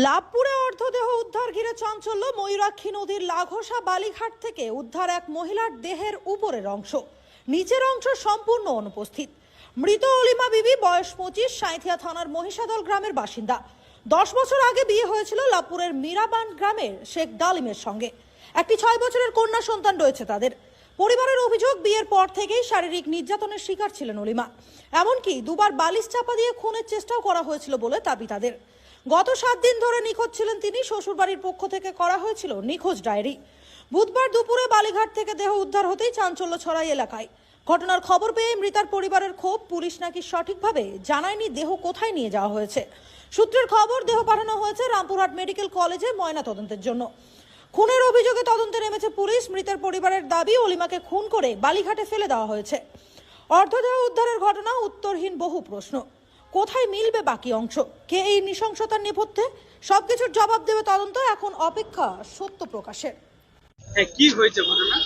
লাভপুরে অর্ধদেহ উদ্ধার ঘিরে চাঞ্চল্য। ময়ূরাক্ষী নদীর লাঘোষা বালিঘাট থেকে উদ্ধার এক মহিলার দেহের উপরের অংশ, নিচের অংশ সম্পূর্ণ অনুপস্থিত। মৃত অলিমা বিবি, বয়স 25, সাঁইথিয়া থানার মহিষাদল গ্রামের বাসিন্দা। 10 বছর আগে বিয়ে হয়েছিল লাভপুরের মীরাবান গ্রামের শেখ ডালিমের সঙ্গে। একটি 6 বছরের কন্যা সন্তান রয়েছে তাদের। পরিবারের অভিযোগ, বিয়ের পর থেকেই শারীরিক নির্যাতনের শিকার ছিলেন অলিমা। এমনকি দুবার বালিশ চাপা দিয়ে খুনের চেষ্টাও করা হয়েছিল বলে দাবি তাদের। গত 7 দিন ধরে নিখোঁজ ছিলেন তিনি। শ্বশুরবাড়ির পক্ষ থেকে করা হয়েছিল নিখোঁজ ডায়েরি। বুধবার দুপুরে বালিঘাট থেকে দেহ উদ্ধার হতেই চাঞ্চল্য ছড়ায় এলাকায়। ঘটনার খবর পেয়ে মৃতার পরিবারের ক্ষোভ। পুলিশ নাকি সঠিকভাবে জানায়নি দেহ কোথায় নিয়ে যাওয়া হয়েছে। সূত্রের খবর, দেহ পাঠানো হয়েছে রামপুরহাট মেডিকেল কলেজে ময়না তদন্তের জন্য। খুনের অভিযোগে তদন্তে নেমেছে পুলিশ। মৃতের পরিবারের দাবি, অলিমাকে খুন করে বালিঘাটে ফেলে দেওয়া হয়েছে। অর্ধদেহ উদ্ধারের ঘটনা উত্তরহীন বহু প্রশ্ন। কোথায় মিলবে বাকি অংশ? কে এই নৃশংসতার নেপথ্যে? সবকিছুর জবাব দেবে তদন্ত। এখন অপেক্ষা সত্য প্রকাশের। কি হয়েছে ঘটনা?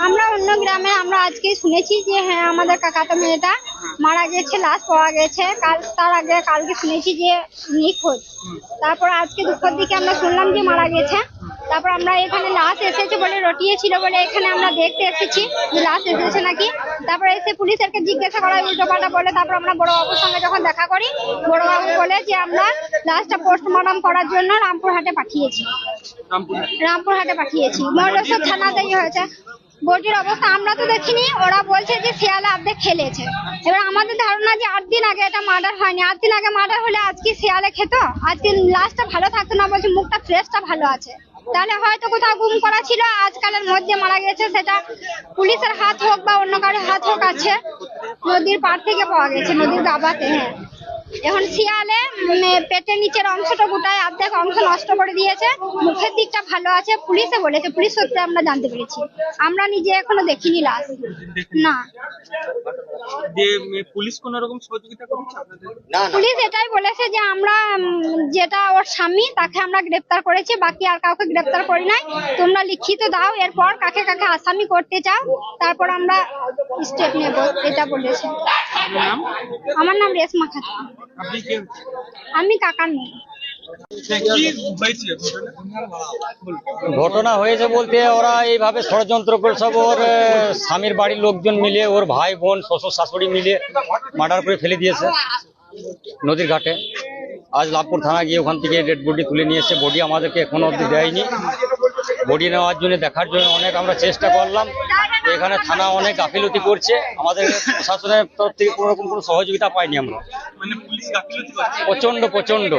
আমরা অন্য গ্রামে আজকে শুনেছি যে হ্যাঁ আমাদের কাকাতো মেয়েটা মারা গেছে, লাশ পাওয়া গেছে। কালকে শুনেছি যে নিখোঁজ। তারপর আজকে দুপুর দিকে আমরা শুনলাম যে মারা গেছে। তারপর আমরা এখানে লাশ এসেছে বলে রটিয়েছিল বলে এখানে আমরা দেখতে এসেছি যে লাশ এসেছে নাকি। তারপর এসে পুলিশকে জিজ্ঞাসা করা উল্টোপাল্টা বলে তারপর আমরা বড়বাবুর সঙ্গে যখন দেখা করি, বড়বাবু বলে যে আমরা লাশটা পোস্টমর্টম করার জন্য রামপুরহাটে পাঠিয়েছি। মল্লেশ্বর থানাতেই হয়েছে। বডির অবস্থা আমরা তো দেখিনি, ওরা বলছে যে শিয়ালে অর্ধেক খেলেছে। এবার আমাদের ধারণা যে 8 দিন আগে এটা মার্ডার হয়নি। 8 দিন আগে মার্ডার হলে আজকে শিয়ালে খেত, আজকে লাশটা ভালো থাকতো না। বলছে মুখটা ফ্রেশটা ভালো আছে, তাহলে হয়তো কোথাও গুম করা ছিল, আজকালের মধ্যে মারা গেছে। সেটা পুলিশের হাত হোক বা অন্য কারোর হাত হোক, আছে নদীর পাড় থেকে পাওয়া গেছে, নদীর গাবাতে। হ্যাঁ, এখন শিয়ালে পেটের নিচের অংশটা গোটায় অর্ধেক অংশ নষ্ট করে দিয়েছে, মুখের দিকটা ভালো আছে। পুলিশে বলেছে, পুলিশ সত্যি আমরা জানতে পেরেছি। আমরা নিজে এখনো দেখিনি লাশ। না, পুলিশ কোন রকম সহযোগিতা করছে আপনাদের? পুলিশ এটাই বলেছে যে আমরা যেটা ওর স্বামী তাকে আমরা গ্রেফতার করেছি, বাকি আর কাউকে গ্রেফতার করি নাই। তোমরা লিখিত দাও, এরপর কাকে কাকে আসামি করতে চাও তারপর আমরা স্টেপ নেব, এটা বলেছে। আমার নাম রেশমা খাতুন। আপনি কে? আমি কাকার মেয়ে। ঘটনা হয়েছে বলতে ওরা এইভাবে ষড়যন্ত্র করে সব ওর স্বামীর বাড়ির লোকজন মিলে, ওর ভাই বোন শ্বশুর শাশুড়ি মিলে মার্ডার করে ফেলে দিয়েছে নদীর ঘাটে। আজ লাভপুর থানা গিয়ে ওখান থেকে ডেড বডি তুলে নিয়ে এসে, বডি আমাদেরকে এখনো অবধি দেয়নি। বডি নেওয়ার জন্য, দেখার জন্য অনেক আমরা চেষ্টা করলাম। এখানে থানা অনেক গাফিলতি করছে, আমাদের প্রশাসনের তরফ থেকে কোনো রকম কোনো সহযোগিতা পাইনি আমরা। মানে পুলিশ গাফিলতি প্রচন্ড